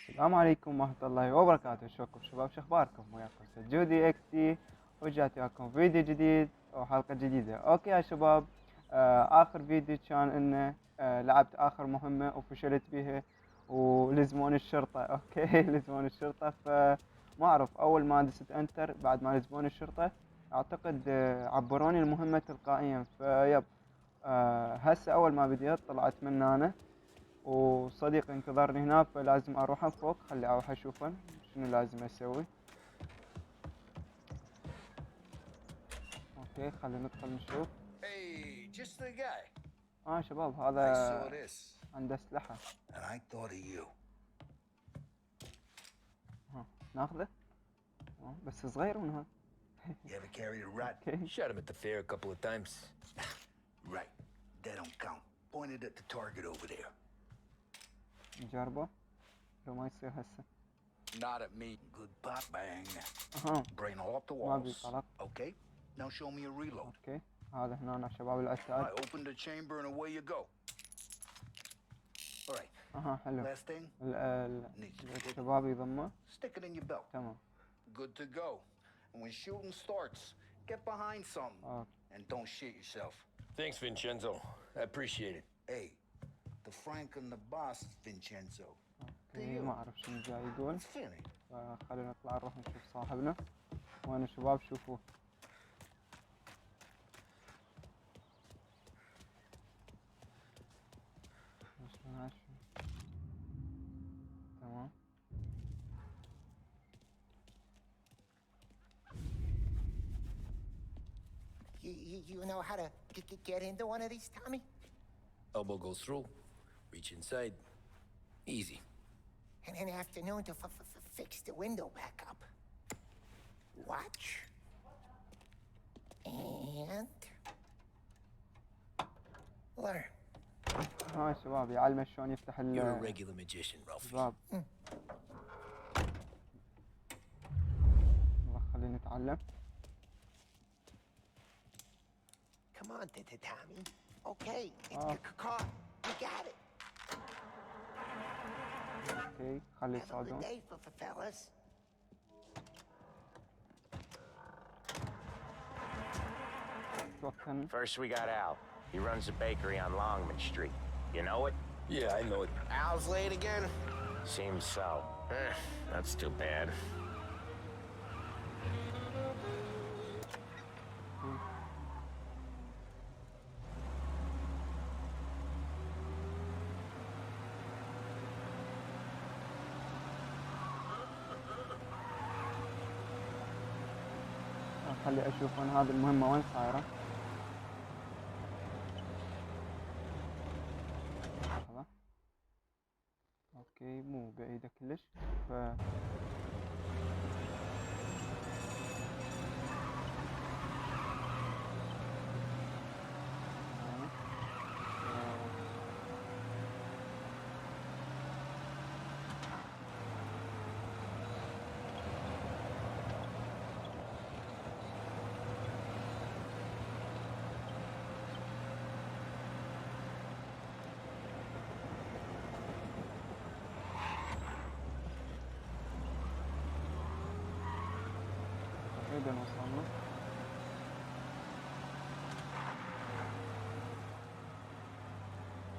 السلام عليكم ورحمة الله وبركاته. شلونكم شباب؟ شخباركم؟ وياكم سجودي اكس تي، ورجعت وياكم فيديو جديد وحلقة جديدة. اوكي يا شباب، اخر فيديو كان انه لعبت اخر مهمة وفشلت بيها ولزمون الشرطة. اوكي لزمون الشرطة، فما اعرف اول ما دست انتر بعد ما لزمون الشرطة اعتقد عبروني المهمة تلقائيا. فيب هسه اول ما بديت طلعت من هنا وصديق انتظرني هنا، فلازم اروح فوق. خلي اروح اشوفه شنو لازم اسوي. اوكي خلينا ندخل نشوف. Hey, just the guy. شباب I هذا saw this, عنده اسلحة. and I thought of you. ناخذه. بس صغير من هذا. You ever carried a rat? اوكي Shot him at the fair a couple of times. Right. That don't count. Pointed at the target over there. نجربه لو ما يصير هسه. Not at me. Good pop bang. Brain off the ما walls. بيطلق. Okay. Now show me a reload. اوكي هذا هنا شباب I العتاد. open the chamber and away you go. All right. حلو. Last thing. الشباب يضمه. Stick it in your belt. تمام. Good to go. And when shooting starts, get behind something and don't shit yourself. Thanks, Vincenzo. I appreciate it. Hey, the Frank and the boss, Vincenzo. اوكي ما اعرف شنو جاي يقول، It's Finny. فخلينا نطلع نروح نشوف صاحبنا. وين الشباب؟ شوفوه. تمام. You know how to get into one of these, Tommy? Elbow goes through. Reach inside. Easy. And an afternoon to fix the window back up. Watch. And learn. هاي شباب يعلمه شلون يفتح You're a regular magician, Ralphie. الباب. والله خلينا نتعلم. Come on, Tommy. Okay, it's caught. You got it. اوكي خلي Have a good يصادون. day, fellas. توكل. First we got Al. He runs a bakery on Longman Street. You know it? Yeah, I know it. Al's late again? Seems so. That's too bad. خلي اشوف انا هذه المهمة وين صايرة. لحظة. اوكي مو بعيدة كلش. كده وصلنا.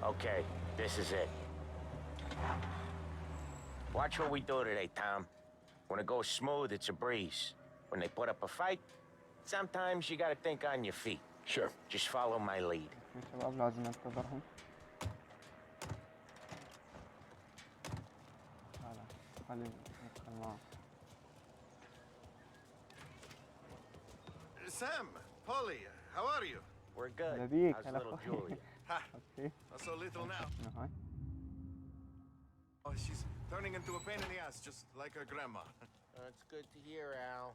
Okay, this is it. Watch what we do today, Tom. When it goes smooth, it's a breeze. When they put up a fight, sometimes you gotta think on your feet. Sure. Just follow my lead. يا شباب لازم ننتظرهم. هلا خلي ندخل معه. Sam, Polly, how are you? We're good. هلا بيك. How's هلا little اخوي. Julia? Ha, اوكي not so little now. شنو هاي؟ Oh, she's turning into a pain in the ass, just like her grandma. That's good to hear, Al.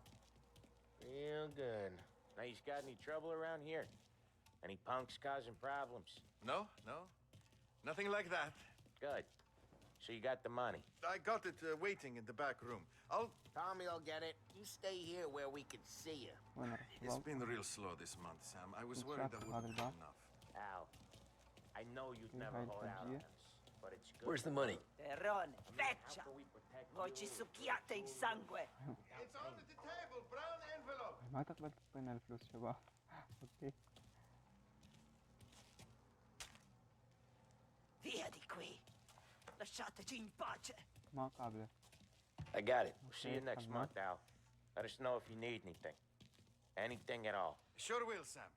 Real good. Now, you got any trouble around here? Any punks causing problems? No, no, nothing like that. Good. So you got the money. I got it waiting in the back room. I'll. Tommy will get it. You stay here where we can see you. وين نروح It's شباب؟ been real slow this month, Sam. I was Good worried shot, that wouldn't be Father enough. Al, I know you'd Okay, never hide hold from out on here. us, but it's good. Where's the money? Terron, I mean, how can we protect Poi ci succhiate in sangue. It's under the table, brown envelope. ما تقبل تعطينا الفلوس شباب. اوكي. Via di qui. Lasciateci in pace. ما قابله. I got it. We'll see you Okay, next come month, Al. Let us know if you need anything. Anything at all. Sure will, Sam.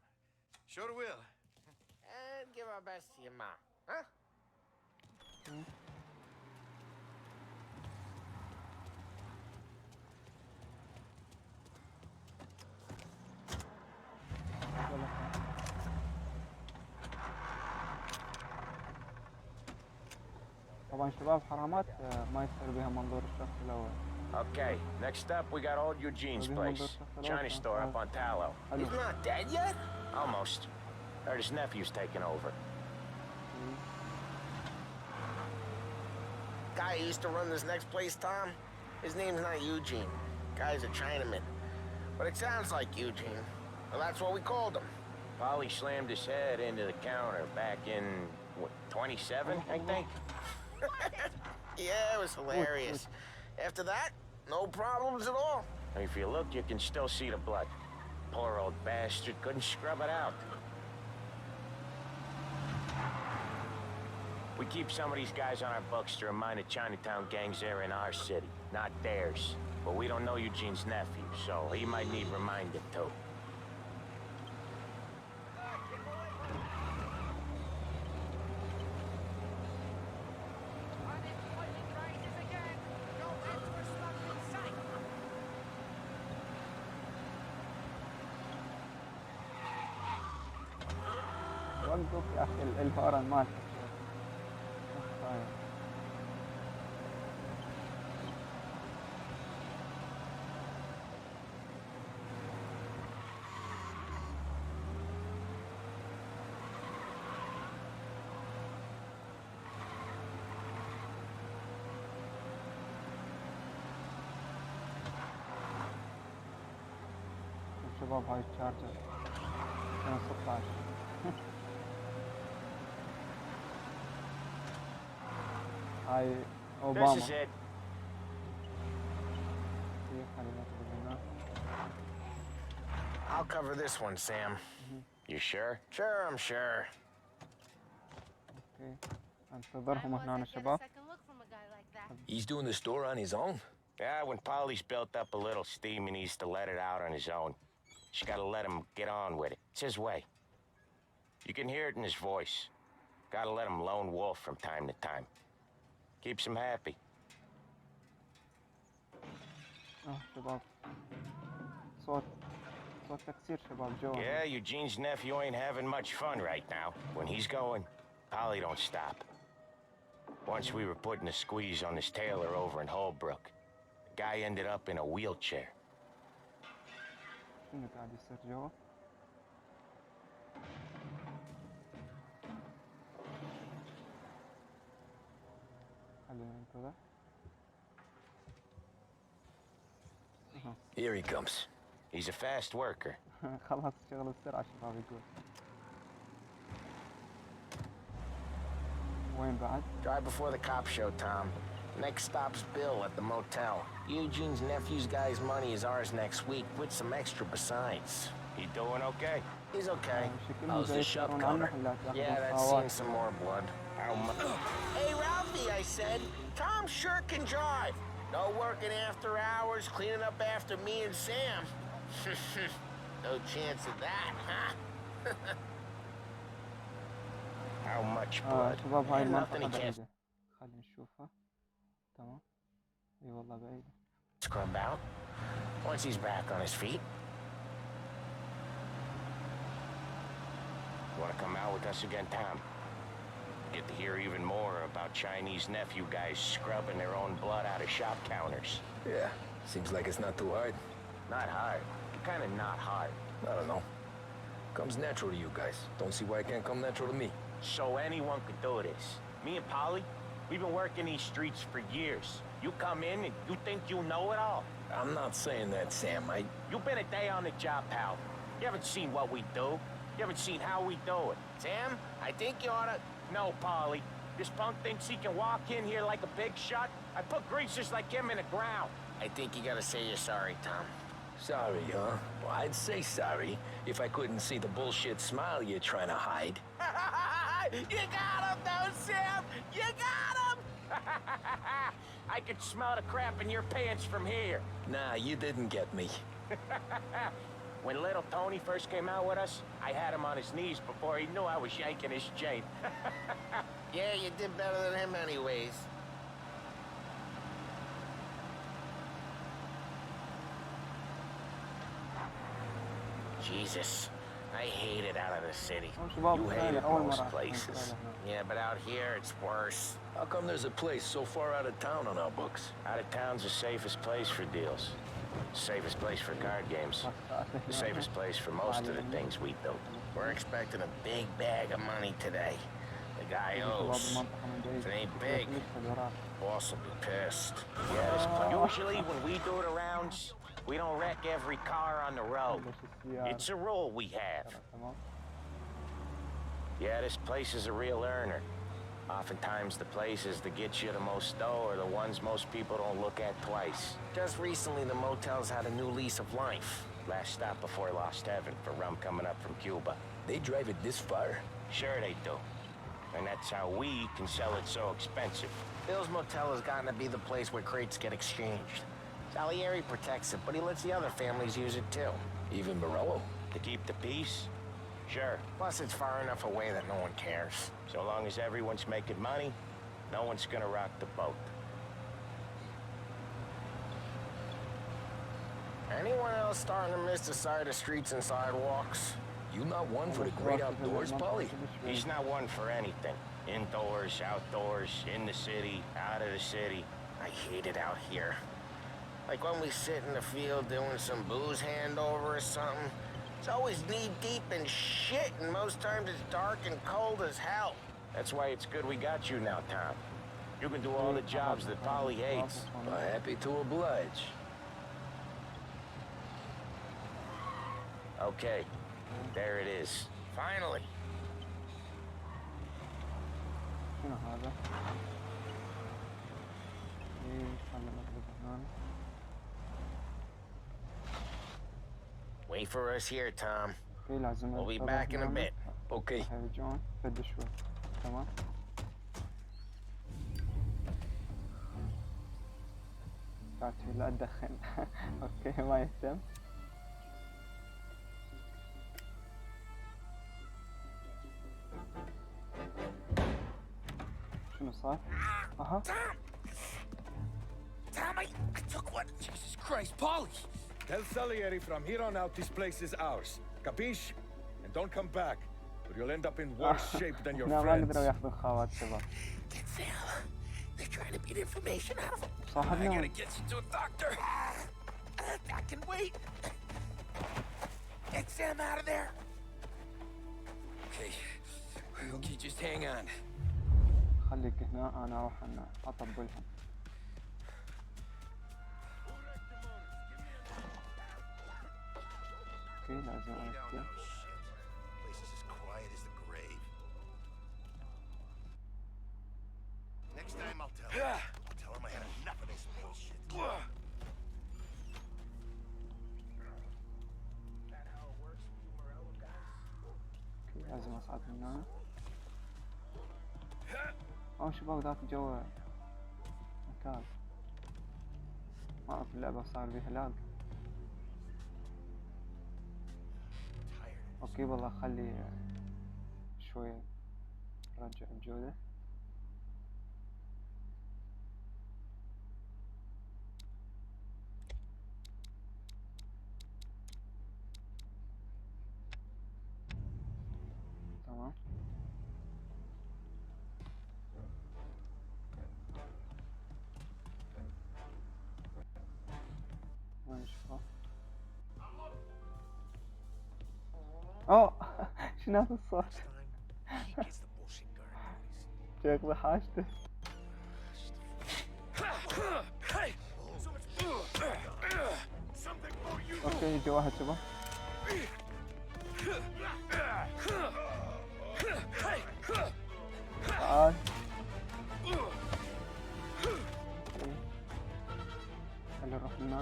Sure will. And give our best to your mom, huh? طبعا شباب حرامات ما يصير بها منظور الشخص الاول. Okay, next up we got old Eugene's place. China store up on Tallow. He's not dead yet? Almost. Heard his nephew's taking over. Guy who used to run this next place, Tom, his name's not Eugene. Guy's a Chinaman. But it sounds like Eugene. Well, that's what we called him. Polly slammed his head into the counter back in, what, 27, I think? Yeah, it was hilarious. After that, no problems at all. If you look, you can still see the blood. Poor old bastard couldn't scrub it out. We keep some of these guys on our books to remind the Chinatown gangs they're in our city, not theirs. But we don't know Eugene's nephew, so he might need reminding too. وقف يا اخي الهورن مالك. شباب هاي الشارجر 2016. هاي اوباما. This is it. I'll cover this one, Sam. You sure? Sure, I'm sure. اوكي انتظرهم هنا شباب. He's doing the store on his own? Yeah, when Polly's built up a little steam, he needs to let it out on his own. Just gotta let him get on with it. It's his way. You can hear it in his voice. Gotta let him lone wolf from time to time. Keeps him happy. شباب صوت تكسير شباب جوا. Yeah, Eugene's nephew ain't having much fun right now. When he's going, Polly don't stop. Once we were putting a squeeze on this tailor over in Holbrook. The guy ended up in a wheelchair. شنو قاعد يصير جوا؟ خلينا ننتظر. Here he comes. He's a fast worker. خلص شغل بسرعة شباب يقول. وين بعد؟ Drive before the cops show, Tom. Next stop's Bill at the motel. Eugene's nephew's guy's money is ours next week, with some extra besides. He doing okay? He's okay. شكلهم How's the جاي shop يسيرون عنه counter? محلات Yeah, ياخذون that's صوات. seen some more blood. How much? Hey, Ralphie, I said. Tom sure can drive. No working after hours, cleaning up after me and Sam. No chance of that, huh? How much blood? شباب هاي And المنطقة nothing he can't بعيدة. خلينا نشوفها. تمام. اي والله بعيدة. scrub out once he's back on his feet. Want to come out with us again, Tom? Get to hear even more about Chinese nephew guys scrubbing their own blood out of shop counters. Yeah, seems like it's not too hard. Not hard. Kind of not hard. I don't know. Comes natural to you guys. Don't see why it can't come natural to me. So anyone could do this. Me and Polly, we've been working these streets for years. You come in and you think you know it all. I'm not saying that, Sam. You've been a day on the job, pal. You haven't seen what we do. You haven't seen how we do it. Sam, I think you ought to... No, Polly. This punk thinks he can walk in here like a big shot. I put greasers like him in the ground. I think you gotta say you're sorry, Tom. Sorry, huh? Well, I'd say sorry if I couldn't see the bullshit smile you're trying to hide. You got him, though, Sam! You got him! I could smell the crap in your pants from here. Nah, you didn't get me. When little Tony first came out with us, I had him on his knees before he knew I was yanking his chain. Yeah, you did better than him anyways. Jesus, I hate it out of the city. شباب You hate ثانية it أول most مرة places. Yeah, but out here, it's worse. How come there's a place so far out of town on our books? Out of town's the safest place for deals. Safest place for card games. The safest place for most of the things we built. We're expecting a big bag of money today. The guy owes. If it ain't big, boss will be pissed. Usually when we do the rounds, we don't wreck every car on the road. It's a rule we have. Yeah, this place is a real earner. Oftentimes the places that get you the most dough are the ones most people don't look at twice. Just recently, the motel's had a new lease of life. Last stop before Lost Heaven for rum coming up from Cuba. They drive it this far? Sure they do. And that's how we can sell it so expensive. Bill's Motel has gotten to be the place where crates get exchanged. Salieri protects it, but he lets the other families use it too. Even Morello? To keep the peace? Sure. Plus, it's far enough away that no one cares. So long as everyone's making money, no one's gonna rock the boat. Anyone else starting to miss the side of streets and sidewalks? You not one for the great outdoors, Polly? He's not one for anything. Indoors, outdoors, in the city, out of the city. I hate it out here. Like when we sit in the field doing some booze handover or something. It's always knee-deep in shit, and most times it's dark and cold as hell. That's why it's good we got you now, Tom. You can do all the jobs that Polly hates. Well, happy to oblige. Okay, there it is. Finally. شنو هذا؟ إيه خلنا نطلب هنا. Wait for us here, Tom. اوكي لازم We'll be نطلب back in a هنا. bit. Okay. يرجعون فد شوي. تمام. كاتبي لا تدخن. اوكي ما يهتم. شنو صار؟ اها. Tom, I took one. Jesus Christ, Polly! Tell Salieri from here on out this place is ours. Capiche? And don't come back, or you'll end up in worse shape than your لا ما friends. قدروا ياخذون خوات شباب. Get Sam. They're trying to beat information out of him. I صاحبنا gotta get you to a doctor. I can wait. Get Sam out of there. Okay. Okay, just hang on. خليك هنا انا اروح اطبلهم. اوكي لازم اركز. Place is as quiet as the grave. Next time I'll tell him. I'll tell him I had enough of this bullshit. اوكي لازم اصعد من هنا. شباب ذاك الجو مكان. ما اعرف اللعبة صار بيها لاج. اوكي والله خلي شوية رجع الجودة. تمام. وين شوف. اوه شنو هذا الصوت؟ شكله حاجته. اوكي يجي واحد شباب. تعال خلينا نروح من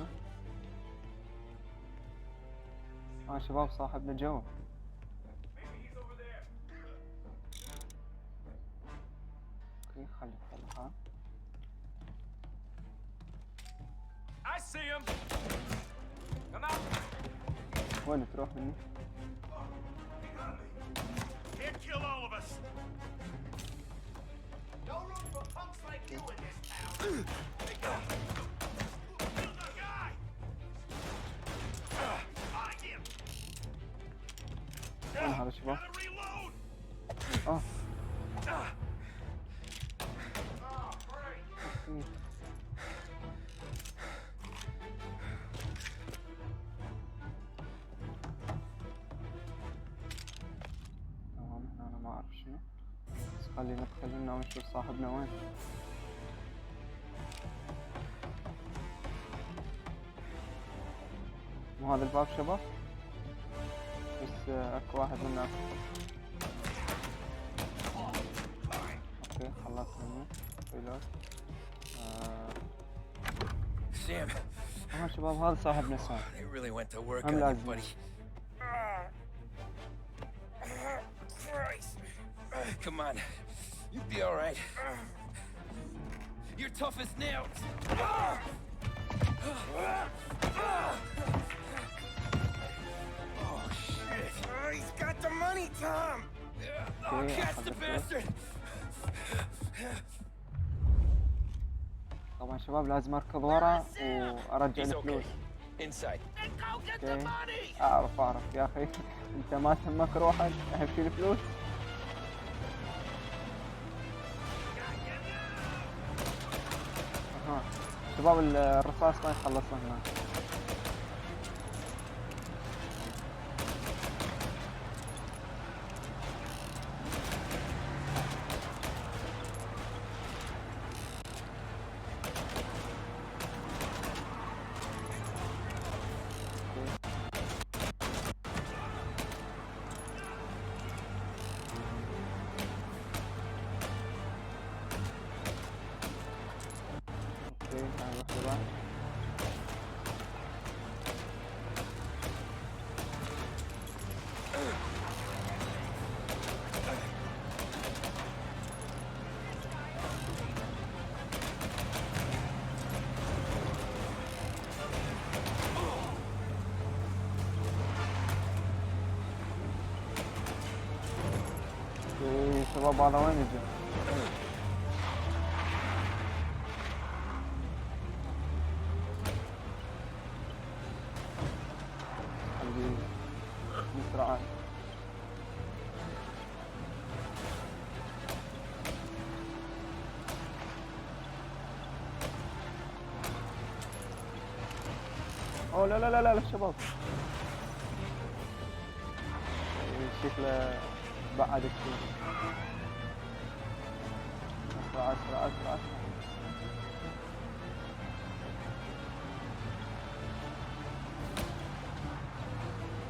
هنا. شباب صاحبنا جو. اوكي خلي نطلعها. I see him. Come out. وين تروح مني؟ Can't kill all of us. No room for punks like you in this town. Kill the guy. Find him. وين هذا شباب؟ Gotta reload. اوه Great. اوكي. تمام انا ما اعرف شنو، بس خلينا ندخل لنا ونشوف صاحبنا وين. مو هذا الباب شباب؟ بس اكو واحد منا. اوكي خلصت منه. ريلود. Sam, شباب هذا صاحبنا سام. they really went to work I'm on you, lazim. buddy. Christ. Come on. You'll be all right. You're tough as nails. Oh, shit. He's got the money, Tom. I'll catch the bastard. طبعا شباب لازم اركض ورا وارجع He's الفلوس. okay. Inside. Then go get the اوكي money. اعرف يا اخي. انت ما تهمك روحك، اهم شي الفلوس. اها شباب الرصاص ما يخلص هنا. اوكي تعال نروح شباب. اوكي شباب هذا وين يجي؟ بسرعة. اوه لا لا لا لا شباب، شكله بعد كثير. اسرع اسرع اسرع اسرع.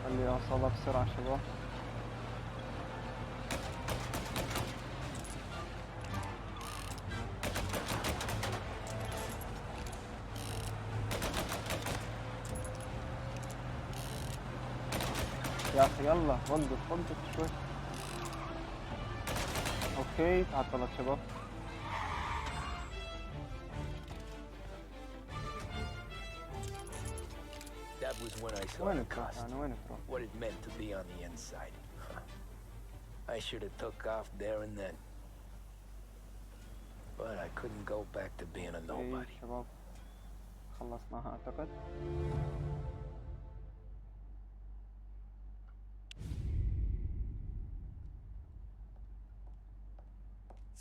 خلي اوصلها بسرعة شباب. يا اخي يلا وقف وقف شوي. اوكي تعطلت شباب. That was when I saw وين the تروح cost. يعني وين تروح؟ What it meant to be on the inside. I should have took off there and then. But I couldn't go back to being a اوكي nobody. شباب خلصناها اعتقد.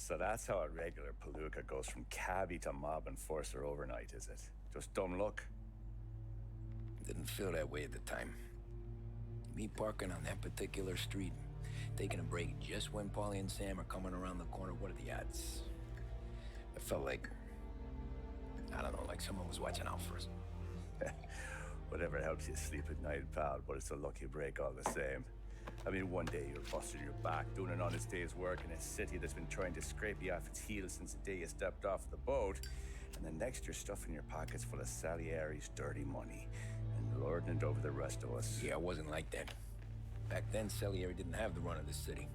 So that's how a regular palooka goes from cabbie to mob enforcer overnight, is it? Just dumb luck? Didn't feel that way at the time. Me parking on that particular street, taking a break just when Paulie and Sam are coming around the corner, what are the odds? I felt like, I don't know, like someone was watching out for us. Whatever helps you sleep at night, pal, but it's a lucky break all the same. I mean, one day you're busting your back, doing an honest day's work in a city that's been trying to scrape you off its heels since the day you stepped off the boat, and the next you're stuffing your pockets full of Salieri's dirty money and lording it over the rest of us. Yeah, it wasn't like that. Back then, Salieri didn't have the run of the city.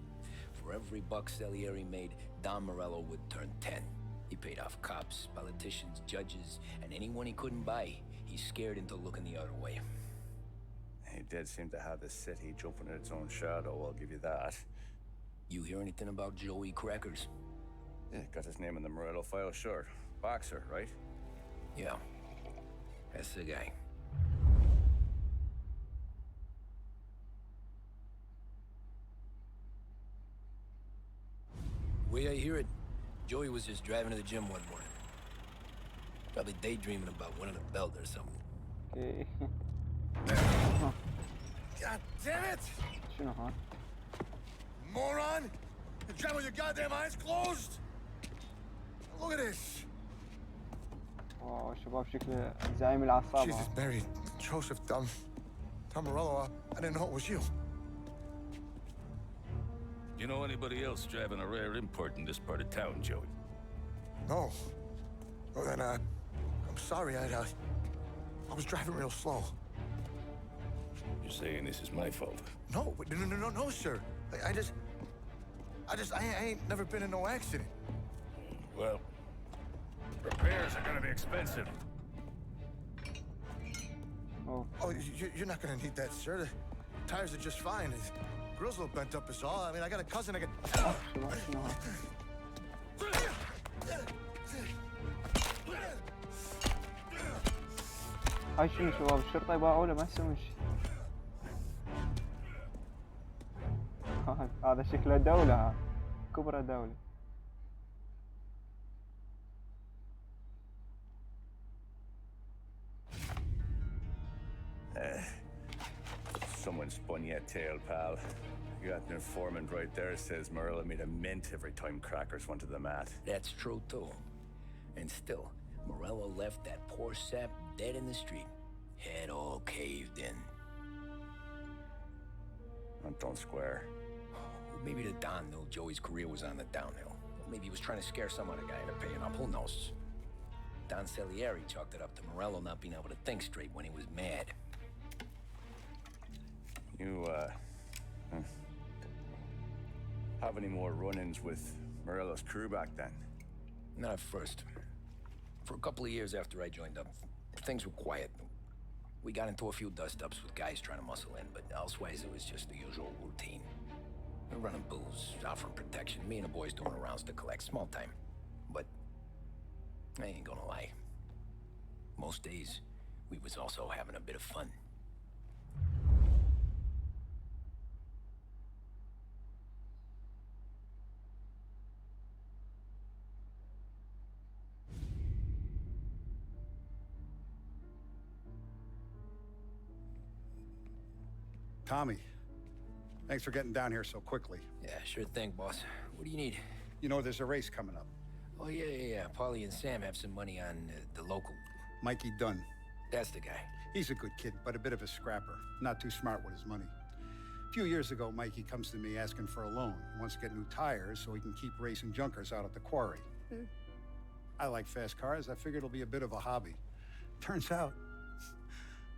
For every buck Salieri made, Don Morello would turn 10. He paid off cops, politicians, judges, and anyone he couldn't buy, he scared into looking the other way. He did seem to have the city jumping in its own shadow, I'll give you that. You hear anything about Joey Crackers? Yeah, got his name in the Morello file, sure. Boxer, right? Yeah, that's the guy. The way I hear it, Joey was just driving to the gym one morning. Probably daydreaming about winning a belt or something. اوكي. God damn it! شنو هون؟ Moron! You're driving with your goddamn eyes closed! Look at this! واو شباب شكله زعيم العصابة. Jesus, Mary, Joseph, Tom Morello, I didn't know it was you. You know anybody else driving a rare import in this part of town, Joey? No. Well, then, I'm sorry, I was driving real slow. You're saying this is my fault? No, no, sir. I ain't never been in no accident. Well, repairs are gonna be expensive. Oh. Oh, you're not gonna need that, sir. The tires are just fine. The grill's a little bent up is all. I mean, I got a cousin I can... شباب شنو هون؟ هاي شنو شباب الشرطة يباعوا له ما يسوون شيء. هذا شكله دولة ها كبرى دولة. Someone spun you a tail, pal. You got an informant right there says Morello made a mint every time Crackers went to the mat. That's true, too. And still, Morello left that poor sap dead in the street. Head all caved in. Don't square. Maybe the Don knew Joey's career was on the downhill. Maybe he was trying to scare some other guy into paying up. Who knows? Don Salieri chalked it up to Morello not being able to think straight when he was mad. You, have any more run-ins with Morello's crew back then? Not at first. For a couple of years after I joined up, things were quiet. We got into a few dust-ups with guys trying to muscle in, but elsewise it was just the usual routine. We're running booze, offering protection, me and the boys doing rounds to collect, small time. But I ain't gonna lie. Most days, we was also having a bit of fun. Tommy, thanks for getting down here so quickly. Yeah, sure thing, boss. What do you need? You know there's a race coming up. Oh, yeah. Paulie and Sam have some money on the local... Mikey Dunn. That's the guy. He's a good kid, but a bit of a scrapper. Not too smart with his money. A few years ago, Mikey comes to me asking for a loan. He wants to get new tires so he can keep racing junkers out at the quarry. I like fast cars. I figured it'll be a bit of a hobby. Turns out,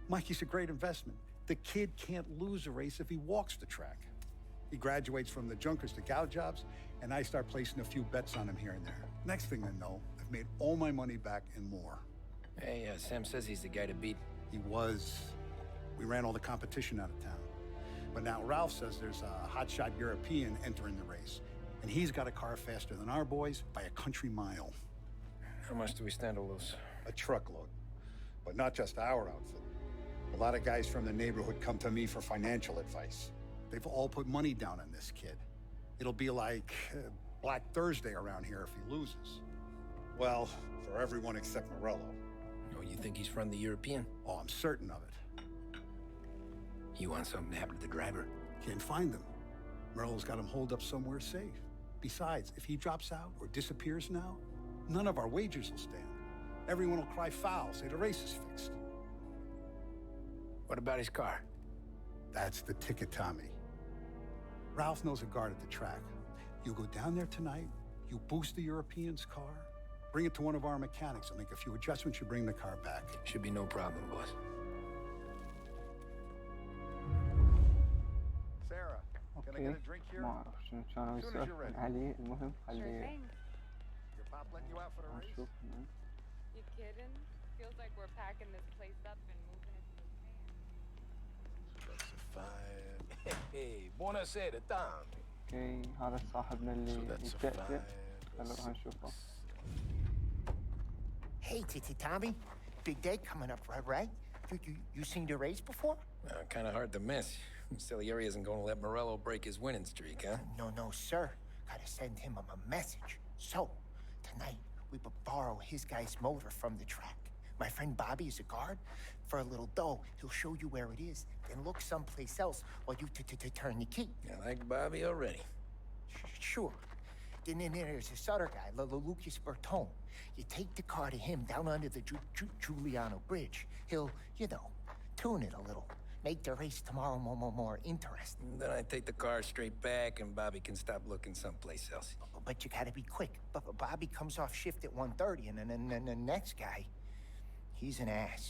Mikey's a great investment. The kid can't lose a race if he walks the track. He graduates from the junkers to gal jobs, and I start placing a few bets on him here and there. Next thing I know, I've made all my money back and more. Hey, Sam says he's the guy to beat. He was. We ran all the competition out of town. But now Ralph says there's a hotshot European entering the race, and he's got a car faster than our boys by a country mile. How much do we stand to lose? A truckload. But not just our outfit. A lot of guys from the neighborhood come to me for financial advice. They've all put money down on this kid. It'll be like Black Thursday around here if he loses. Well, for everyone except Morello. Oh, you think he's from the European? Oh, I'm certain of it. You want something to happen to the driver? Can't find him. Morello's got him holed up somewhere safe. Besides, if he drops out or disappears now, none of our wagers will stand. Everyone will cry foul, say the race is fixed. What about his car? That's the ticket, Tommy. Ralph knows a guard at the track. You go down there tonight, you boost the European's car, Bring it to one of our mechanics. I'll make a few adjustments. You bring the car back. Should be no problem, boss. Sarah, can I اوكي get a drink here? ما اعرف شنو كانوا يسولفون عليه. المهم خلي Your pop letting you out for the race? نشوف. You kidding? Feels like we're packing this place up and moving it to the That's a five. Hey, buonasera, Tom. اوكي هذا صاحبنا اللي يتأتأ. خلينا نروح نشوفه. Hey, Tommy. Big day coming up, right? You seen the race before? Kind of hard to miss. Salieri isn't going to let Morello break his winning streak, huh? No, sir. Gotta send him a message. So, tonight, we borrow his guy's motor from the track. My friend Bobby is a guard. For a little dough, he'll show you where it is, then look someplace else while you turn the key. I like Bobby already. Sure. Then there's this other guy, Lucas Bertone. You take the car to him down under the Giuliano Bridge. He'll, tune it a little. Make the race tomorrow more interesting. Then I take the car straight back and Bobby can stop looking someplace else. But you gotta be quick. Bobby comes off shift at 1:30, and then the next guy, he's an ass.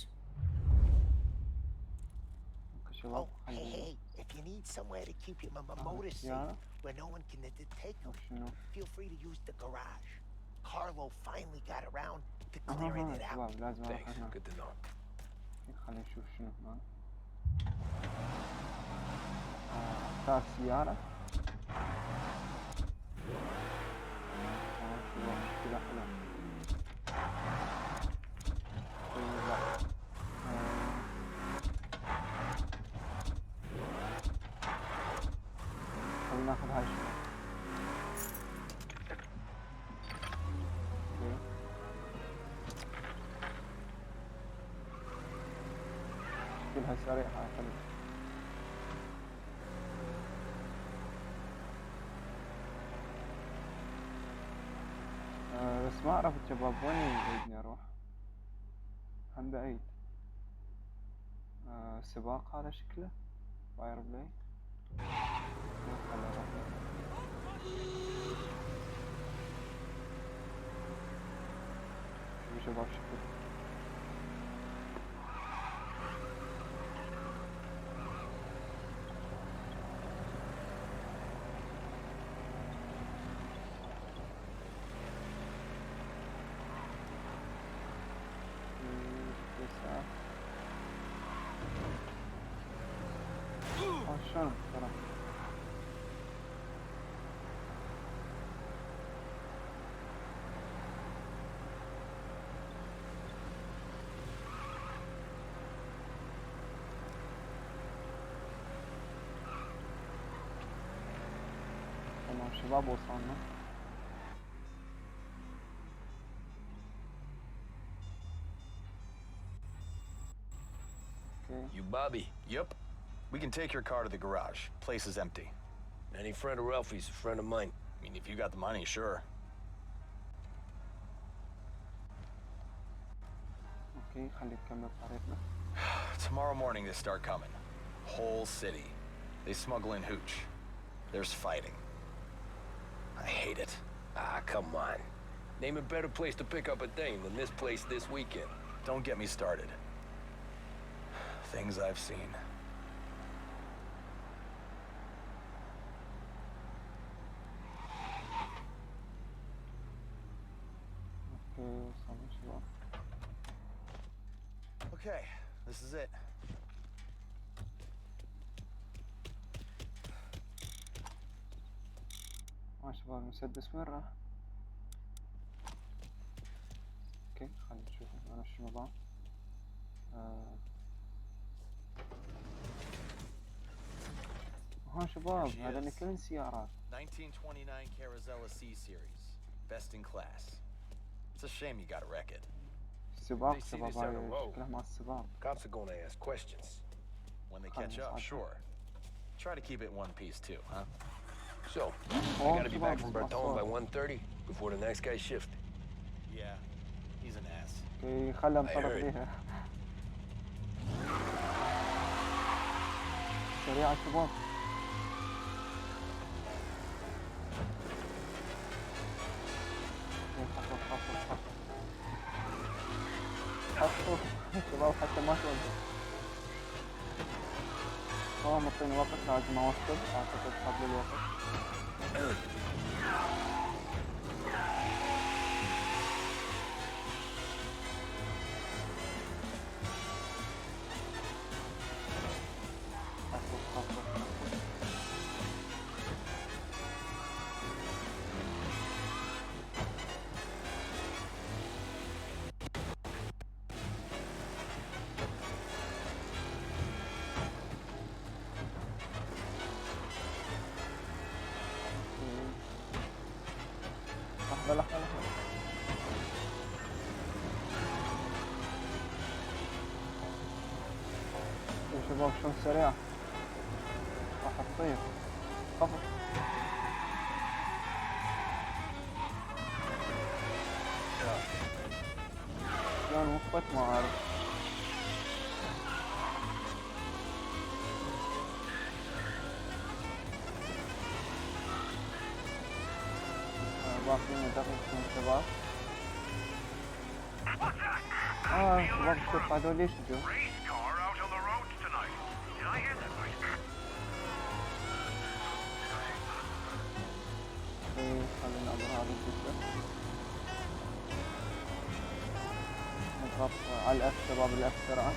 Oh, hey, if you need somewhere to keep your motor safe, where no one can take them, feel free to use the garage. Carlo finally got around to clearing it out. Thanks, good to know. خلينا نشوف شنو هنا. اختار سيارة. مشكلة حلوة. خلينا ناخذ هاي شوي. كلها سريعة حلو. بس ما اعرف الشباب وين يريدني اروح. هم بعيد. سباق هذا شكله فاير بلاي. شوفوا شباب شكله. شلون ترى تمام شباب وصلنا. You Bobby? Yep. We can take your car to the garage. Place is empty. Any friend of Ralphie's, a friend of mine. I mean, if you got the money, sure. اوكي خليك نكمل طريقنا. Tomorrow morning they start coming. Whole city. They smuggle in hooch. There's fighting. I hate it. Ah, come on. Name a better place to pick up a dame than this place this weekend. Don't get me started. Things I've seen. Okay, this is it. شباب المسدس وين راح؟ اوكي خلينا نشوف انا شنو ضاع. ها شباب هذا نكلن سيارات. 1929 Carazella C series, best in class. It's a shame you gotta wreck it. سباق شباب هاي شكلها مال السباق. Cops are gonna ask questions. When they catch up, sure. Try to keep it one piece too, huh? So, I gotta be back from Bertone by 1:30 before the next guy shift. Yeah, he's an ass. اوكي خلها انطلق بيها. سريعة شباب. خطوة. حطوا شباب حتى ما توقف. هو مطيني وقت لازم اوصل، اعتقد قبل الوقت. لحظة. يا شباب شلون سريع، راح تطير. خفف. شلون وقفت ما اعرف. باقيين دقيقتين شباب. شباب الشرطة هذول ليش جو؟ خلينا نعبر هذا الجزء. نضغط على الاف شباب، الاف بسرعة.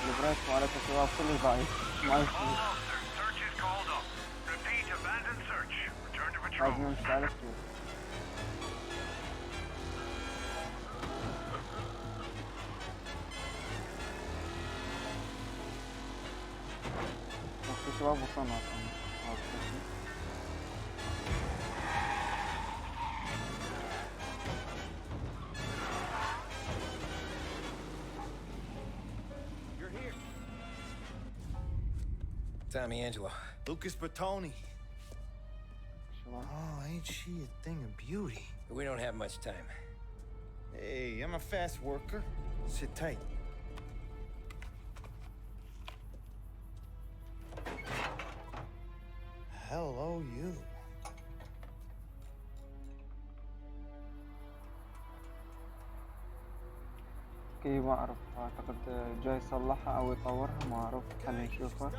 البريك مالته شباب كله ضعيف، ما يصير. لازم نمشي على السوق. بس شباب وصلنا Tommy Angelo. Lucas Bertoni. Oh, ain't she a thing of beauty? We don't have much time. Hey, I'm a fast worker. Sit tight. Hello, you. كي ما اعرف، اعتقد جاي يصلحها او يطورها، ما اعرف. خلينا نشوفه.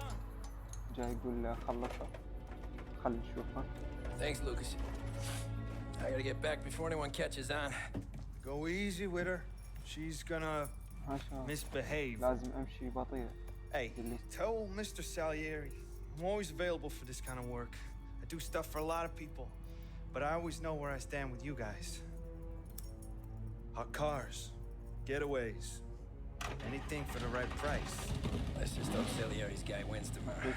جاي يقول خلصها، خلينا نشوفه. Thanks, Lucas. I gotta get back before anyone catches on. Go easy with her. She's gonna misbehave. لازم امشي بطيء. Hey, tell Mr. Salieri I'm always available for this kind of work. I do stuff for a lot of people, but I always know where I stand with you guys. Hot cars, getaways, anything for the right price. Let's just hope Salieri's guy wins tomorrow.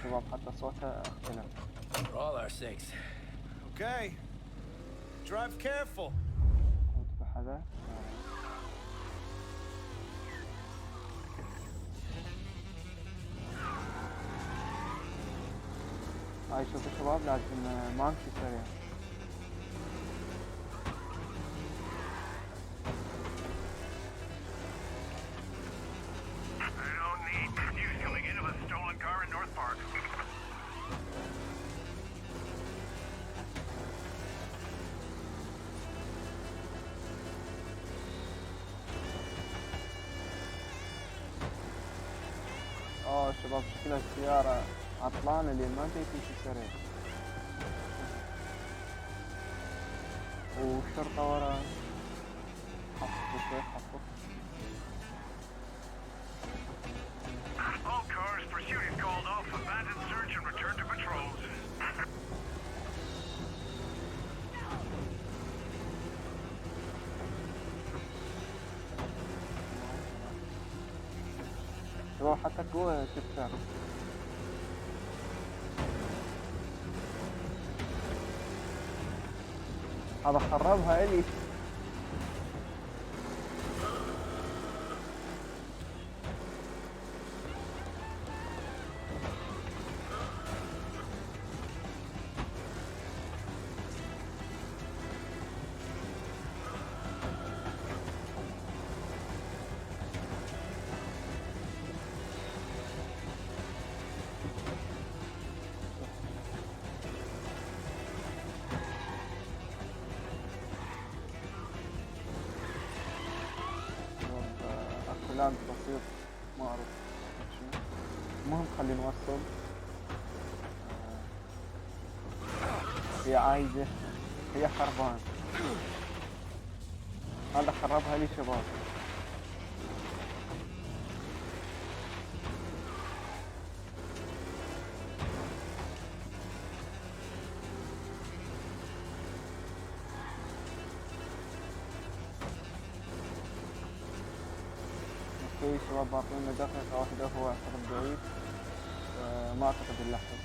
For all our sakes. Okay. Drive careful. هاي شوفوا شباب، لازم ما امشي سريع. شباب شكلها السيارة عطلانة اللي ما تمشي سريع، والشرطة ورا. خفف شوي، خفف. All cars, pursuit is called off. Abandon search and return to patrols. شباب حتى قوة تكسر. هذا خربها إلي. لاج بسيط ما اعرف شنو. المهم خلينا نوصل. هي عايزة، هي خربان، هذا خربها لي شباب. اوكي شباب باقينا دقيقة واحدة، هو اعتقد بعيد، ما اعتقد اللحظة.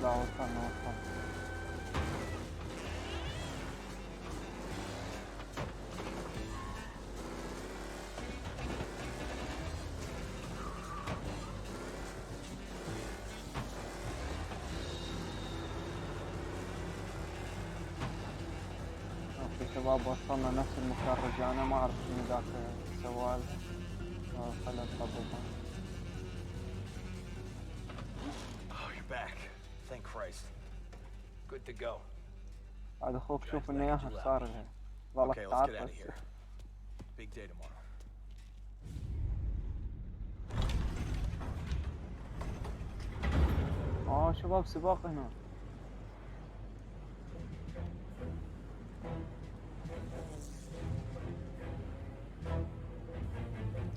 لا وصلنا. اوكي شباب وصلنا نفس المكان، رجعنا ما اعرف شنو ذاك السوال، خلنا نطبقها. Oh, you're back. Thank Christ. Good to go. عاد اخوك شوف انه ياها صار لها ظلت Okay, let's get تعرف. out of here. Big day tomorrow. شباب سباق هنا.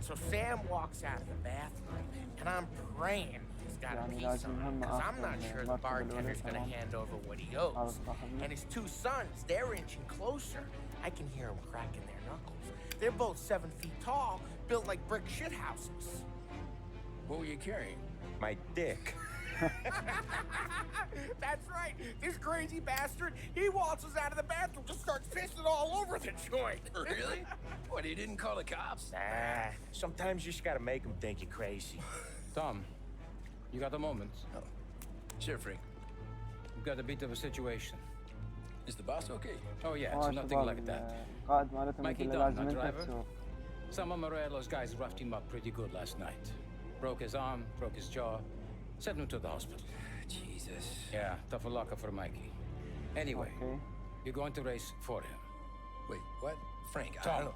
So Sam walks out of the bathroom, and I'm praying he's got a piece on him, because I'm not sure the bartender's going to hand over what he owes. And his two sons, they're inching closer. I can hear them cracking their knuckles. They're both 7 feet tall, built like brick shithouses. What were you carrying? My dick. That's right. This crazy bastard, he waltzes out of the bathroom, just starts pissing all over the joint. Really? What, he didn't call the cops? Nah, sometimes you just gotta make them think you're crazy. Tom, you got a moment? Oh. Sure, Frank. We've got a bit of a situation. Is the boss okay? Oh yeah, it's nothing like that. Mikey Dunn, our driver. Some of Morello's guys roughed him up pretty good last night. Broke his arm, broke his jaw, sent him to the hospital. Jesus. Yeah, tough luck for Mikey. Anyway, you're going to race for him. Wait, what? Frank, I Tom, don't know.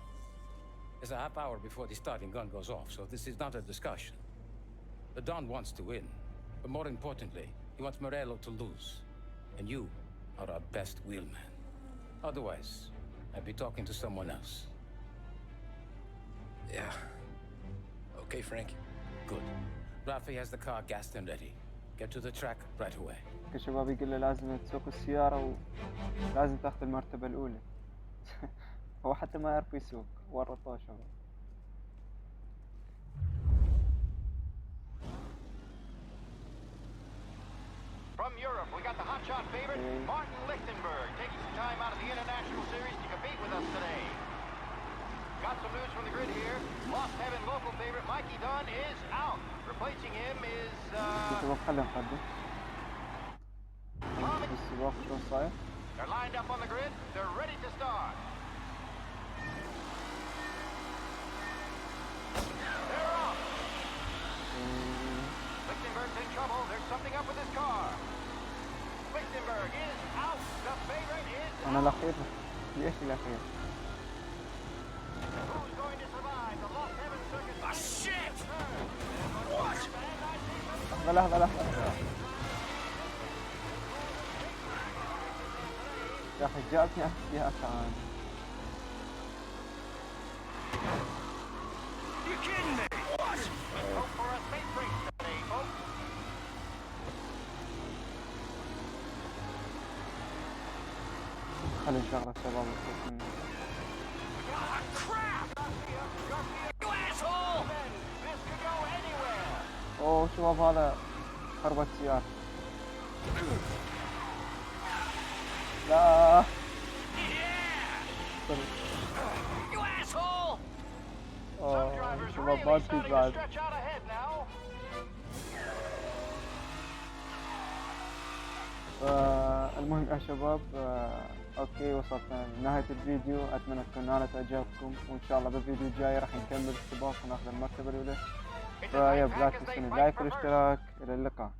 there's a half hour before the starting gun goes off, so this is not a discussion. The Don wants to win, but more importantly, he wants Morello to lose. And you are our best wheelman. Otherwise, I'd be talking to someone else. Yeah. Okay, Frank. Good. Rafi has the car gassed and ready. Get to the track right away. شباب يقول له لازم تسوق السيارة ولازم تاخذ المرتبة الأولى. هو حتى ما يعرف يسوق، ورطوه شباب. From Europe, we got the hotshot favorite, Martin Lichtenberg, taking some time out of the International Series to compete with us today. Got some news from the grid here. Lost Heaven local favorite Mikey Dunn is out. Replacing him is, شباب خلينا نقدم. السباق شلون صاير؟ They're lined up on the grid. They're ready to start. They're off. Lichtenberg's in trouble. There's something up with his car. Lichtenberg is out. The favorite is out. أنا الأخير. ليش الأخير؟ Who's going to survive the Lost Heaven Circus? Ah, shit! What? لحظة. يا أخي جابني أشياء كان. You kidding me? What? Hope for a space race today, folks. خلي نشغل الشباب ونشوف منه. God, crap! You asshole! This could go anywhere. أوه شباب هذا خربت سيارة. لا. You asshole! أوه شباب بادي بعد. Stretch out ahead now. المهم يا شباب اوكي وصلنا لنهاية الفيديو، اتمنى تكون نالت اعجابكم، وان شاء الله بالفيديو الجاي راح نكمل السباق وناخذ المرتبة الاولى. فيا لا تنسون اللايك والاشتراك، الى اللقاء.